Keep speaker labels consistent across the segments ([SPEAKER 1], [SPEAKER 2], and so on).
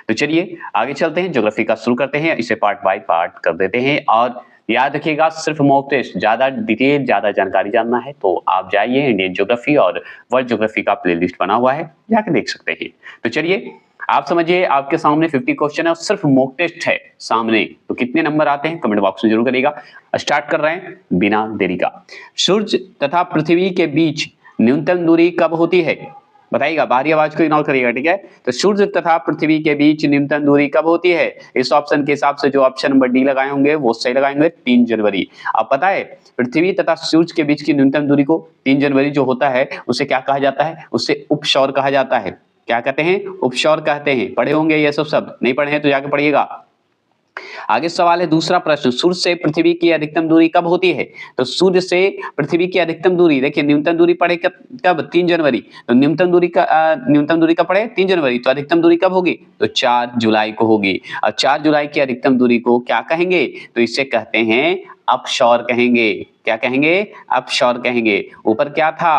[SPEAKER 1] तो चलिए आगे चलते हैं, ज्योग्राफी का शुरू करते हैं, इसे पार्ट बाय पार्ट कर देते हैं। और याद रखिएगा सिर्फ मॉक टेस्ट, ज्यादा डिटेल ज्यादा जानकारी जानना है तो आप जाइए इंडियन ज्योग्राफी और वर्ल्ड ज्योग्राफी का प्लेलिस्ट बना हुआ है, जाकर देख सकते हैं। तो चलिए आप समझिए, आपके सामने 50 क्वेश्चन है और सिर्फ मॉक टेस्ट है सामने, तो कितने नंबर आते हैं कमेंट बॉक्स में जरूर करिएगा। स्टार्ट कर रहे हैं बिना देरी का। सूर्य तथा पृथ्वी के बीच न्यूनतम दूरी कब होती है? बताइएगा, बाहरी आवाज को इग्नोर करिएगा, ठीक है। तो सूर्य तथा पृथ्वी के बीच न्यूनतम दूरी कब होती है? इस ऑप्शन के हिसाब से जो ऑप्शन नंबर डी लगाए होंगे वो सही लगाएंगे, 3 जनवरी। अब पता है पृथ्वी तथा सूर्य के बीच की न्यूनतम दूरी को 3 जनवरी जो होता है उसे क्या कहा जाता है? उसे उपसौर कहा जाता है। क्या कहते हैं? उपसौर कहते हैं। पढ़े होंगे ये सब शब्द, नहीं पढ़े हैं तो जाके पढ़िएगा। आगे सवाल है दूसरा प्रश्न, सूर्य से पृथ्वी की अधिकतम दूरी कब होती है? तो सूर्य से पृथ्वी की अधिकतम दूरी, देखिए न्यूनतम दूरी पड़े कब? 3 जनवरी। तो न्यूनतम दूरी कब पड़े? 3 जनवरी। तो अधिकतम दूरी कब होगी? तो 4 जुलाई को होगी। और 4 जुलाई की अधिकतम दूरी को क्या कहेंगे? तो इसे कहते हैं अपसौर कहेंगे। क्या कहेंगे? अपसौर कहेंगे। ऊपर क्या था?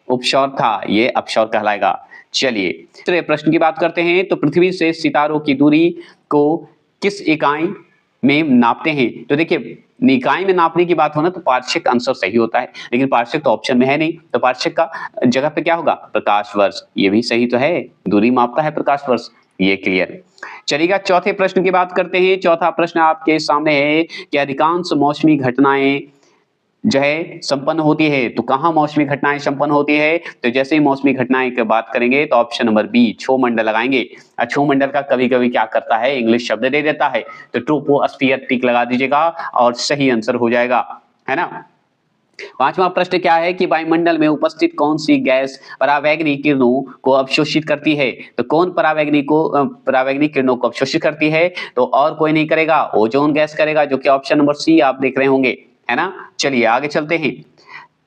[SPEAKER 1] उपसौर था, ये अपसौर कहलाएगा। चलिए तीसरे प्रश्न की बात करते हैं। तो पृथ्वी से सितारों की दूरी को किस इकाई में नापते हैं? तो देखिए इकाई में नापने की बात हो ना तो पार्शिक आंसर सही होता है, लेकिन पार्शिक तो ऑप्शन में है नहीं, तो पार्शिक का जगह पे क्या होगा? प्रकाश वर्ष। ये भी सही तो है, दूरी मापता है प्रकाश वर्ष, ये क्लियर। चलिएगा चौथे प्रश्न की बात करते हैं। चौथा प्रश्न आपके सामने है कि अधिकांश मौसमी घटनाएं जो है संपन्न होती है, तो कहां मौसमी घटनाएं संपन्न होती है? तो जैसे ही मौसमी घटनाएं की बात करेंगे तो ऑप्शन नंबर बी क्षोमंडल लगाएंगे। क्षोमंडल का कभी कभी क्या करता है, इंग्लिश शब्द दे देता है, तो ट्रोपोस्फियर टिक लगा दीजिएगा और सही आंसर हो जाएगा, है ना। पांचवा प्रश्न क्या है कि वायुमंडल में उपस्थित कौन सी गैस परावैंगनी किरणों को अवशोषित करती है? तो कौन परावैंगनी किरणों को अवशोषित करती है? तो और कोई नहीं करेगा, ओजोन गैस करेगा, जो कि ऑप्शन नंबर सी आप देख रहे होंगे, है ना। चलिए आगे चलते हैं।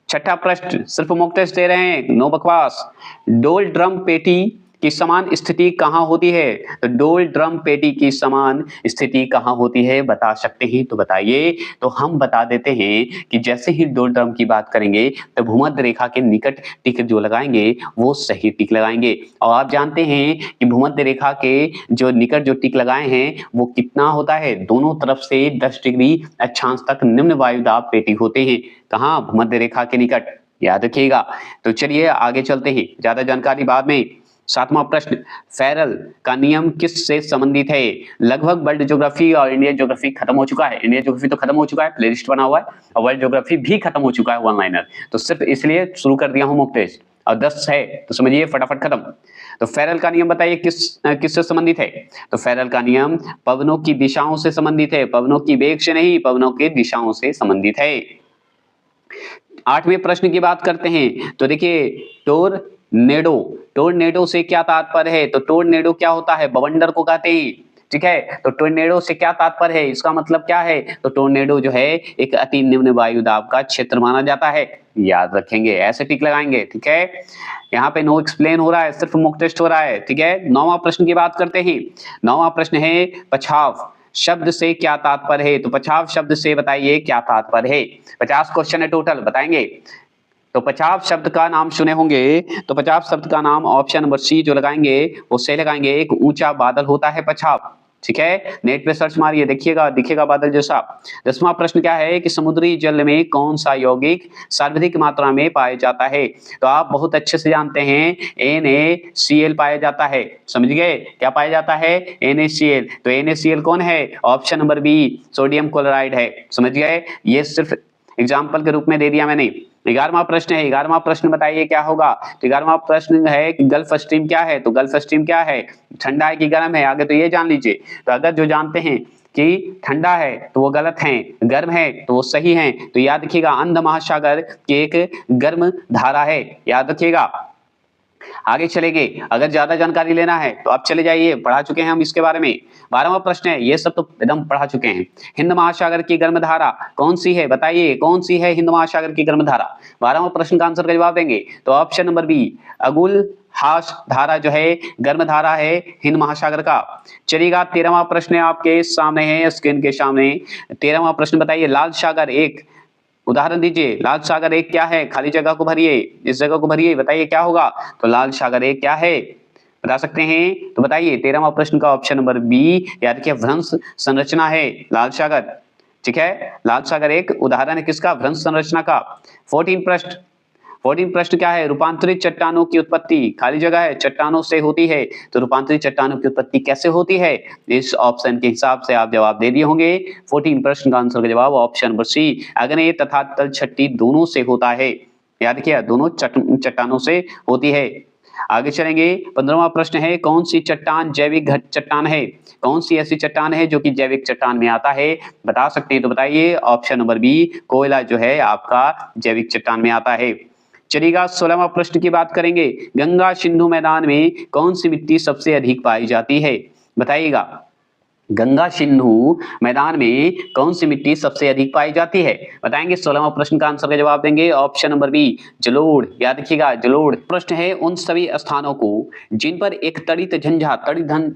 [SPEAKER 1] छठा प्रश्न, सिर्फ मॉक टेस्ट दे रहे हैं, नो बकवास। डोल ड्रम पेटी की समान स्थिति कहां होती है? तो डोल ड्रम पेटी की समान स्थिति कहां होती है, बता सकते हैं तो बताइए। तो हम बता देते हैं कि जैसे ही डोल ड्रम की बात करेंगे तो भूमध्य रेखा के निकट टिक जो लगाएंगे वो सही टिक लगाएंगे। और आप जानते हैं कि भूमध्य रेखा के जो निकट जो टिक लगाए हैं वो कितना होता है? दोनों तरफ से 10 डिग्री अक्षांश तक निम्न वायुदाब पेटी होते हैं। कहां? भूमध्य रेखा के निकट, याद रखिएगा। तो चलिए आगे चलते हैं, ज्यादा जानकारी बाद में। सातवां प्रश्न, फेरल का नियम किस से संबंधित है? लगभग वर्ल्ड ज्योग्राफी और इंडियन ज्योग्राफी खत्म हो चुका है। इंडियन ज्योग्राफी तो खत्म हो चुका है, प्लेलिस्ट बना हुआ है, और वर्ल्ड ज्योग्राफी भी खत्म हो चुका है, वन लाइनर, तो सिर्फ इसलिए शुरू कर दिया हूं मॉक टेस्ट। और 10 है तो समझिए फटाफट खत्म। तो फेरल का नियम बताइए किससे संबंधित है? तो फेरल का नियम पवनों की दिशाओं से संबंधित है, पवनों की वेग से नहीं, पवनों की दिशाओं से संबंधित है। 8वें प्रश्न की बात करते हैं। तो देखिए टोर्नेडो से क्या तात्पर्य है? तो टोर्नेडो क्या होता है? बवंडर को कहते हैं, ठीक है। तो टोर्नेडो से क्या तात्पर्य है, इसका मतलब क्या है? तो टोर्नेडो जो है एक अति निम्न वायुदाब का क्षेत्र माना जाता है, याद रखेंगे, ऐसे टिक लगाएंगे, ठीक है। यहाँ पे नो एक्सप्लेन हो रहा है, सिर्फ मॉक टेस्ट हो रहा है, ठीक है। 9वां प्रश्न की बात करते हैं। 9वां प्रश्न है पछाव शब्द से क्या तात्पर्य है? तो पछाव शब्द से बताइए क्या तात्पर्य है। 50 क्वेश्चन है टोटल, बताएंगे। तो पछाव शब्द का नाम सुने होंगे, तो पछाव शब्द का नाम ऑप्शन नंबर सी जो लगाएंगे वो सही लगाएंगे। एक ऊंचा बादल होता है पछाव, ठीक है। नेट पे सर्च मारिए, देखिएगा, दिखेगा बादल जैसा। 10वां प्रश्न क्या है कि समुद्री जल में कौन सा यौगिक सर्वाधिक मात्रा में पाया जाता है? तो आप बहुत अच्छे से जानते हैं NaCl पाया जाता है, समझ गए? क्या पाया जाता है? NaCl। तो NaCl कौन है? Option number B sodium chloride है, समझ गए? ये सिर्फ एग्जाम्पल के रूप में दे दिया मैंने। 11वां प्रश्न है, 11वां प्रश्न बताइए क्या होगा। तो 11वां प्रश्न है कि गल्फ स्ट्रीम क्या है? तो गल्फ स्ट्रीम क्या है? ठंडा है कि गर्म है? आगे तो ये जान लीजिए। तो अगर जो जानते हैं कि ठंडा है तो वो गलत है, गर्म है तो वो सही है, तो याद रखिएगा अंध महासागर की एक गर्म धारा है, याद रखिएगा। आगे चलेंगे, अगर ज्यादा जानकारी लेना है तो आप चले जाइए, पढ़ा चुके हैं हम इसके बारे में। 12वां प्रश्न है, ये सब तो एकदम पढ़ा चुके हैं। हिंद महासागर की गर्म धारा कौन सी है? बताइए कौन सी है हिंद महासागर की गर्म धारा? 12वां प्रश्न का आंसर का जवाब देंगे तो ऑप्शन नंबर बी अगुल हास धारा जो है गर्म धारा है हिंद महासागर का। चलिएगा 13वां प्रश्न आपके सामने है, स्क्रीन के सामने। 13वां प्रश्न बताइए लाल सागर एक उदाहरण दीजिए। लाल सागर एक क्या है? खाली जगह को भरिए, इस जगह को भरिए, बताइए क्या होगा। तो लाल सागर एक क्या है? बता सकते हैं? तो बताइए 13वां प्रश्न का ऑप्शन नंबर बी याद रखिए भ्रंश संरचना है लाल सागर। ठीक है, लाल सागर एक उदाहरण है किसका? भ्रंश संरचना का। 14 प्रश्न क्या है? रूपांतरित चट्टानों की उत्पत्ति, खाली जगह है, चट्टानों से होती है, तो रूपांतरित चट्टानों की उत्पत्ति कैसे होती है? इस ऑप्शन के हिसाब से आप जवाब दे दिए होंगे। 14 प्रश्न का आंसर का जवाब ऑप्शन नंबर सी, अग्नेय तथा तलछटी दोनों से होता है। याद रखिए दोनों चट्टानों से होती है। आगे चलेंगे, 15वां प्रश्न है कौन सी चट्टान जैविक चट्टान है? कौन सी ऐसी चट्टान है जो कि जैविक चट्टान में आता है? बता सकते हैं तो बताइए। ऑप्शन नंबर बी कोयला जो है आपका जैविक चट्टान में आता है। चलिएगा 16वां प्रश्न की बात करेंगे, गंगा सिंधु मैदान में कौन सी मिट्टी सबसे अधिक पाई जाती है? बताइएगा गंगा सिंधु मैदान में कौन सी मिट्टी सबसे अधिक पाई जाती है? बताएंगे 16वां प्रश्न का आंसर का जवाब देंगे ऑप्शन नंबर बी जलोढ़। याद रखिएगा जलोढ़। प्रश्न है उन सभी स्थानों को जिन पर एक तड़ित झंझा,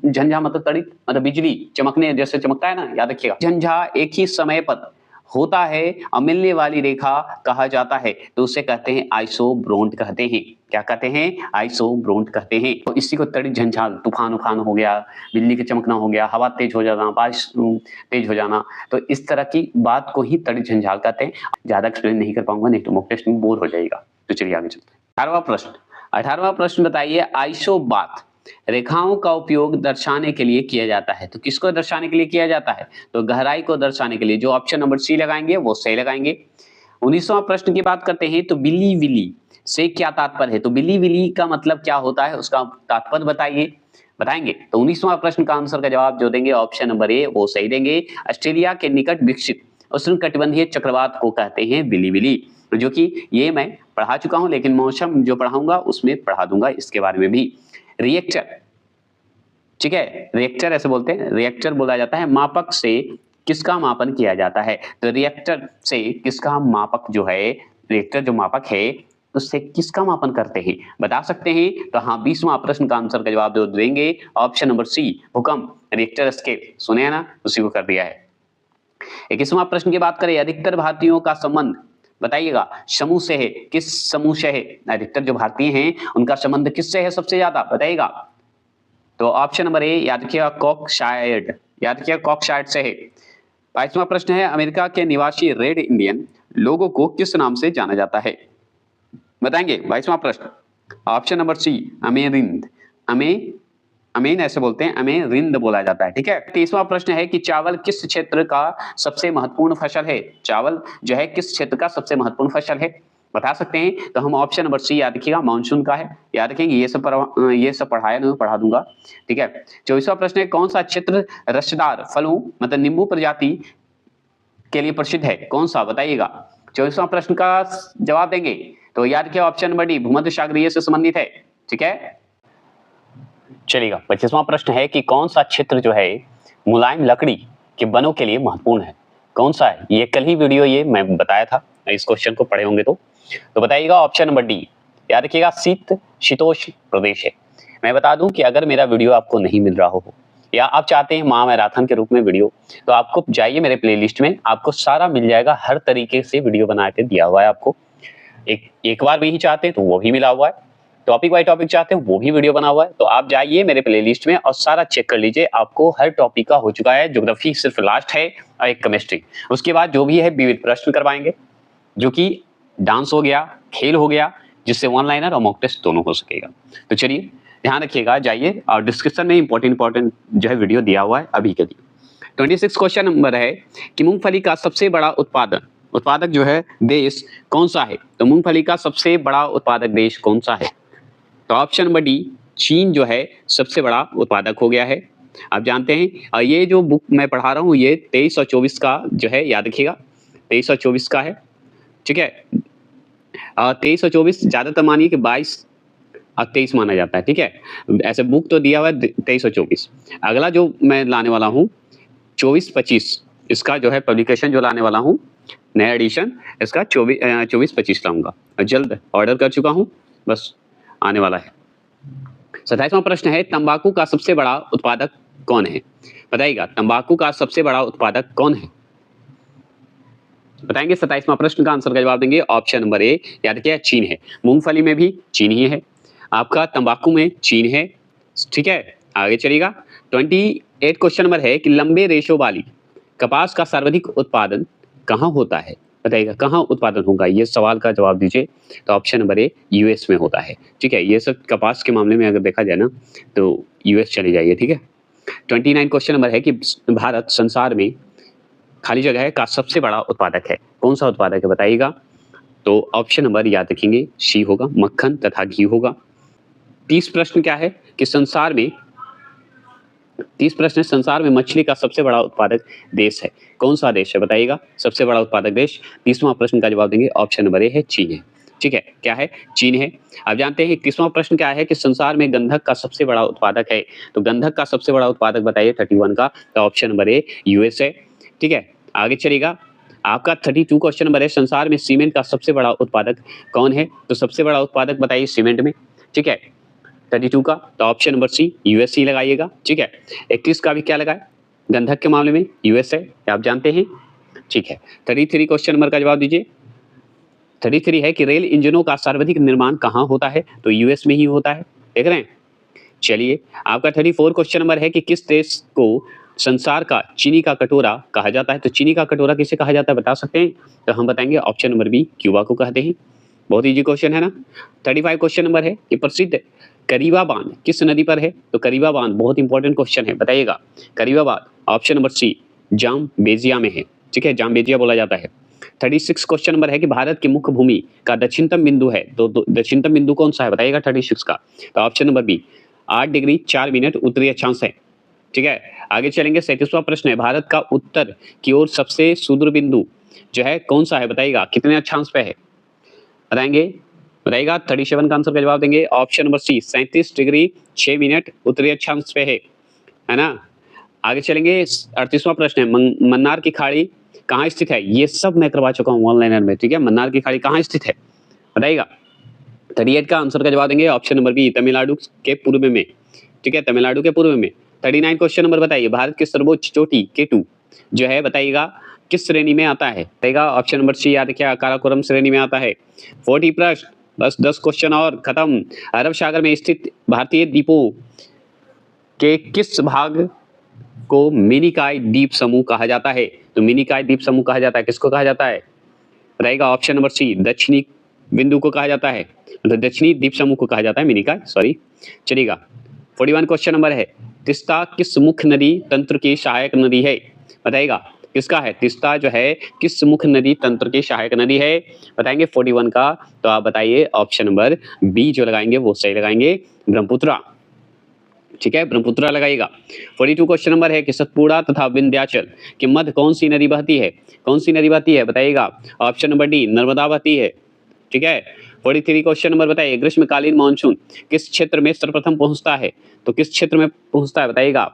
[SPEAKER 1] झंझा मतलब बिजली चमकने जैसे चमकता है ना, याद रखिएगा झंझा एक ही समय पर होता है और मिलने वाली रेखा कहा जाता है, तो उसे कहते हैं आइसोब्रोंट कहते हैं। क्या कहते हैं? आइसोब्रोंट कहते हैं। तो इसी को तड़ित झंझा, तूफान उफान हो गया, बिजली के चमकना हो गया, हवा तेज हो जाना, बारिश तेज हो जाना, तो इस तरह की बात को ही तड़ित झंझाल कहते हैं। ज्यादा एक्सप्लेन नहीं कर पाऊंगा, नहीं तो मॉक टेस्ट में बोर हो जाएगा। तो चलिए आगे चलते हैं। 18वां प्रश्न बताइए, आइसोबात रेखाओं का उपयोग दर्शाने के लिए किया जाता है, तो किसको दर्शाने के लिए किया जाता है? तो गहराई को दर्शाने के लिए। जो ऑप्शन नंबर सी लगाएंगे वो सही लगाएंगे। 19वां प्रश्न की बात करते हैं, तो बिली विली से क्या तात्पर्य है? तो बिली विली का मतलब क्या होता है, उसका तात्पर्य बताइए। बताएंगे तो 19वां प्रश्न का आंसर का जवाब जो देंगे ऑप्शन नंबर ए वो सही देंगे। ऑस्ट्रेलिया के निकट विकसित उष्णकटिबंधीय चक्रवात को कहते हैं बिली विली, जो कि ये मैं पढ़ा चुका हूं, लेकिन मौसम जो पढ़ाऊंगा उसमें पढ़ा दूंगा इसके बारे में भी। रिएक्टर, ठीक है, रिएक्टर ऐसे बोलते हैं, रिएक्टर बोला जाता है मापक से किसका मापन किया जाता है? तो रिएक्टर से किसका मापक जो है, रिएक्टर जो मापक है उससे किसका मापन करते हैं? बता सकते हैं? तो हाँ 20वां प्रश्न का आंसर का जवाब जो देंगे ऑप्शन नंबर सी भूकंप, रिएक्टर स्केल सुने ना, उसी को कर दिया है। 21वां प्रश्न की बात करें, अधिकतर भारतीयों का संबंध बताइएगा समूह से है, किस समूह से है? अधिकतर जो भारतीय हैं उनका संबंध किससे है सबसे ज्यादा? बताइएगा तो ऑप्शन नंबर ए याद रखिएगा कॉकशायर्ड, याद रखिएगा कॉकशायर्ड से है। 22वां प्रश्न है, अमेरिका के निवासी रेड इंडियन लोगों को किस नाम से जाना जाता है? बताएंगे 22वां प्रश्न ऑप्शन नंबर सी अमेरिंद, अमीन ऐसे बोलते हैं, अमेरिंद बोला जाता है। ठीक है। 30वां प्रश्न है कि चावल किस क्षेत्र का सबसे महत्वपूर्ण फसल है? चावल जो है किस क्षेत्र का सबसे महत्वपूर्ण फसल है? बता सकते हैं? तो हम ऑप्शन नंबर सी याद रखिएगा मानसून का है, याद रखेंगे, ये सब पढ़ाया नहीं पढ़ा दूंगा। ठीक है। 24वां प्रश्न है, कौन सा क्षेत्र रसदार फलों मतलब नींबू प्रजाति के लिए प्रसिद्ध है? कौन सा बताइएगा। 24वां प्रश्न का जवाब देंगे तो याद रखिए ऑप्शन नंबर डी भूमध्य सागरीय से संबंधित है। ठीक है। चलिएगा 25वां प्रश्न है कि कौन सा क्षेत्र जो है मुलायम लकड़ी के वनों के लिए महत्वपूर्ण है? कौन सा है? ये कल ही वीडियो ये मैं बताया था, इस क्वेश्चन को पढ़े होंगे तो बताइएगा ऑप्शन नंबर डी, याद रखिएगा शीतोष्ण प्रदेश है। मैं बता दूं कि अगर मेरा वीडियो आपको नहीं मिल रहा हो या आप चाहते हैं माँ मैराथन के रूप में वीडियो, तो आपको जाइए मेरे प्लेलिस्ट में, आपको सारा मिल जाएगा, हर तरीके से वीडियो बना के दिया हुआ है आपको। एक बार भी ही चाहते हैं तो वो भी मिला हुआ है, टॉपिक बाय टॉपिक चाहते हैं वो भी वीडियो बना हुआ है, तो आप जाइए मेरे प्लेलिस्ट में और सारा चेक कर लीजिए, आपको हर टॉपिक का हो चुका है। ज्योग्राफी सिर्फ लास्ट है और एक केमिस्ट्री, उसके बाद जो भी है विविध प्रश्न करवाएंगे, जो कि डांस हो गया, खेल हो गया, जिससे वन लाइनर और मॉक टेस्ट दोनों हो सकेगा। तो चलिए ध्यान रखिएगा, जाइए और डिस्क्रिप्शन में इंपॉर्टेंट जो है वीडियो दिया हुआ है अभी के लिए। 26 क्वेश्चन नंबर है कि मूंगफली का सबसे बड़ा उत्पादक जो है देश कौन सा है? तो मूंगफली का सबसे बड़ा उत्पादक देश कौन सा है? तो ऑप्शन नंबर डी चीन जो है सबसे बड़ा उत्पादक हो गया है। आप जानते हैं, और ये जो बुक मैं पढ़ा रहा हूँ ये 23 और 24 का जो है, याद रखिएगा 23 और 24 का है। ठीक है। 23 और 24 ज्यादातर मानिए कि 22 और 23 माना जाता है। ठीक है। ऐसे बुक तो दिया हुआ है 23 और 24। अगला जो मैं लाने वाला हूँ 24-25, इसका जो है पब्लिकेशन जो लाने वाला हूँ नया एडिशन, इसका 24-25 लाऊंगा, जल्द ऑर्डर कर चुका हूँ, बस आने वाला है। 27वां प्रश्न है, तंबाकू का सबसे बड़ा उत्पादक कौन है? बताइएगा तंबाकू का सबसे बड़ा उत्पादक कौन है? बताएंगे। 27वां प्रश्न का आंसर का जवाब देंगे ऑप्शन नंबर ए, याद रखिए चीन है। मूंगफली में भी चीन ही है, आपका तंबाकू में चीन है, ठीक है, आगे चलिएगा। 28 क्वेश्चन नंबर है कि लंबे रेशों वाली कपास का सर्वाधिक उत्पादन कहाँ होता है? बताइएगा कहाँ उत्पादन होगा? ये सवाल का जवाब दीजिए। तो ऑप्शन नंबर ए यूएस में होता है। ठीक है, ये सब कपास के मामले में अगर देखा जाए ना तो यूएस चले जाइए। ठीक है, 29 क्वेश्चन नंबर है कि भारत संसार में खाली जगह का सबसे बड़ा उत्पादक है। कौन सा उत्पादक है बताइएगा? तो ऑप्शन नंबर याद रखेंगे सी होगा, मक्खन तथा घी होगा। 30 प्रश्न क्या है कि संसार में 30 प्रश्न है, संसार में मछली का सबसे बड़ा उत्पादक देश है। कौन सा देश है बताइएगा? सबसे बड़ा उत्पादक देश। 30वां प्रश्न का जवाब देंगे ऑप्शन नंबर ए है चीन है। ठीक है, क्या है? चीन है। अब जानते हैं 31वां प्रश्न क्या है कि संसार में गंधक का सबसे बड़ा उत्पादक है। तो गंधक का सबसे बड़ा उत्पादक बताइए 31 का, तो ऑप्शन नंबर ए यूएस है। ठीक है, आगे चलिएगा। आपका 32 क्वेश्चन नंबर है संसार में सीमेंट का सबसे बड़ा उत्पादक कौन है? तो सबसे बड़ा उत्पादक बताइए सीमेंट में। ठीक है, 32 का, तो ऑप्शन नंबर सी यूएससी लगाइएगा। ठीक है, 31 का भी क्या लगाए? गंधक के मामले में यूएस है, आप जानते हैं। ठीक है, 33 क्वेश्चन नंबर का जवाब दीजिए। 33 है कि रेल इंजनों का सर्वाधिक निर्माण कहाँ होता है? तो यूएस में ही होता है। देख रहे हैं? चलिए, आपका 34 क्वेश्चन नंबर है कि किस देश को संसार का चीनी का कटोरा कहा जाता है? तो चीनी का कटोरा किसे कहा जाता है बता सकते हैं? तो हम बताएंगे ऑप्शन नंबर बी क्यूबा को कहते हैं। बहुत इजी क्वेश्चन है ना। 35 क्वेश्चन नंबर है कि प्रसिद्ध करीबा बांध किस नदी पर है? तो करीबा बांध बहुत इंपॉर्टेंट क्वेश्चन है, बताइएगा। करीबा बांध ऑप्शन नंबर सी जाम्बेजिया में है। ठीक है, जाम्बेजिया बोला जाता है। 36 क्वेश्चन नंबर है कि भारत की मुख्य भूमि का दक्षिणतम बिंदु है। तो दक्षिणतम बिंदु कौन सा है बताइएगा 36 का? तो option number B 8 degree 4 minute उत्तरी अक्षांश है। ठीक है, आगे चलेंगे। 37वां प्रश्न है भारत का उत्तर की ओर सबसे सुदूर बिंदु जो है कौन सा है बताइएगा? कितने अक्षांश पे है बताएंगे? बताइएगा। 37 का आंसर का जवाब देंगे option number C 37 degree 6 minute उत्तरी अक्षांश पे है ना। आगे चलेंगे। 38वां प्रश्न है मन्नार की खाड़ी कहाँ स्थित है? ये सब मैं करवा चुका हूँ ऑनलाइनर में। ठीक है, मन्नार की खाड़ी कहाँ स्थित है बताइएगा? 38 का आंसर का जवाब देंगे ऑप्शन नंबर बी तमिलनाडु के पूर्व में। ठीक है, तमिलनाडु के पूर्व में। 39 क्वेश्चन नंबर बताइए भारत की सर्वोच्च चोटी केटू जो है बताइएगा किस श्रेणी में आता है? बताइएगा ऑप्शन नंबर सी याद रखिए काराकोरम श्रेणी में आता है। 40 प्रश्न, बस 10 क्वेश्चन और खत्म। अरब सागर में स्थित भारतीय द्वीपों के किस भाग को मिनिकॉय द्वीप समूह कहा जाता है? तो मिनिकॉय द्वीप समूह कहा जाता है, किसको कहा जाता है रहेगा? ऑप्शन नंबर सी दक्षिणी बिंदु को कहा जाता है, मतलब दक्षिणी द्वीप समूह को कहा जाता है मिनिकॉय, सॉरी। चलिएगा। 41 क्वेश्चन नंबर है तिस्ता किस मुख्य नदी तंत्र की सहायक नदी है? बताइएगा किसका है? तिस्ता जो है किस मुख्य नदी तंत्र की सहायक नदी है बताएंगे 41 का? तो आप बताइए ऑप्शन नंबर बी जो लगाएंगे वो सही लगाएंगे, ब्रह्मपुत्रा। ठीक है, ब्रह्मपुत्रा लगाइएगा। 42 क्वेश्चन नंबर है कि सतपुड़ा तथा विंध्याचल के मध्य कौन सी नदी बहती है? कौन सी नदी बहती है बताइएगा? ऑप्शन नंबर डी नर्मदा बहती है। ठीक है, 43 क्वेश्चन नंबर बताइए ग्रीष्मकालीन मानसून किस क्षेत्र में सर्वप्रथम पहुंचता है? तो किस क्षेत्र में पहुंचता है बताइएगा?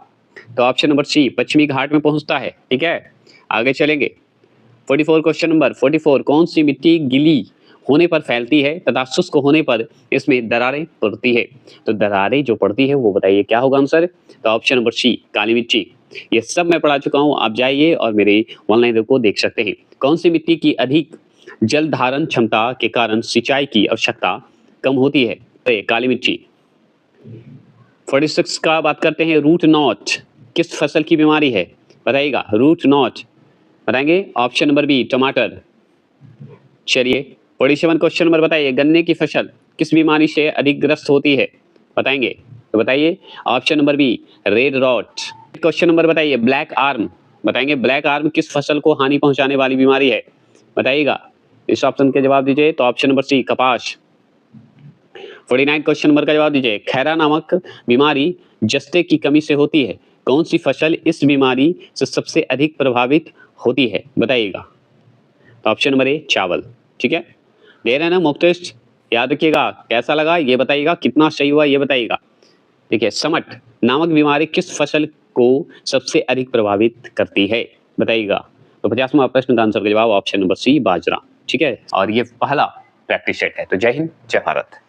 [SPEAKER 1] तो ऑप्शन नंबर सी पश्चिमी घाट में पहुंचता है। ठीक है, आगे चलेंगे। 44 क्वेश्चन नंबर 44 कौन सी मिट्टी गीली होने पर फैलती है तथा शुष्क होने पर इसमें दरारें पड़ती है? तो दरारें जो पड़ती है वो बताइए क्या होगा आंसर? तो ऑप्शन नंबर सी काली मिट्टी। ये सब मैं पढ़ा चुका हूँ, आप जाइए और मेरे ऑनलाइन को देख सकते हैं। कौन सी मिट्टी की अधिक जल धारण क्षमता के कारण सिंचाई की आवश्यकता कम होती है? तो काली मिट्टी। 46 का बात करते हैं रूट नॉट किस फसल की बीमारी है बताइएगा? रूट नॉट बताएंगे ऑप्शन नंबर बी टमाटर। चलिए 47 क्वेश्चन नंबर बताइए गन्ने की फसल किस बीमारी से अधिक ग्रस्त होती है बताएंगे? तो बताइए option number B red rot. Question number बताइए ब्लैक आर्म बताएंगे ब्लैक आर्म किस फसल को हानि पहुंचाने वाली बीमारी है बताइएगा? इस ऑप्शन के जवाब दीजिए। तो ऑप्शन नंबर सी कपास। 49 क्वेश्चन नंबर का जवाब दीजिए खैरा नामक बीमारी जस्ते की कमी से होती है, कौन सी फसल इस बीमारी से सबसे अधिक प्रभावित होती है बताइएगा? तो ऑप्शन नंबर ए चावल। ठीक है, दे रहे हैं ना मॉक टेस्ट, याद रखिएगा। कैसा लगा ये बताइएगा, कितना सही हुआ ये बताइएगा। देखिए समट नामक बीमारी किस फसल को सबसे अधिक प्रभावित करती है बताइएगा? तो 50वां प्रश्न का आंसर का जवाब ऑप्शन नंबर सी बाजरा। ठीक है, और ये पहला प्रैक्टिस सेट है। तो जय हिंद, जय भारत।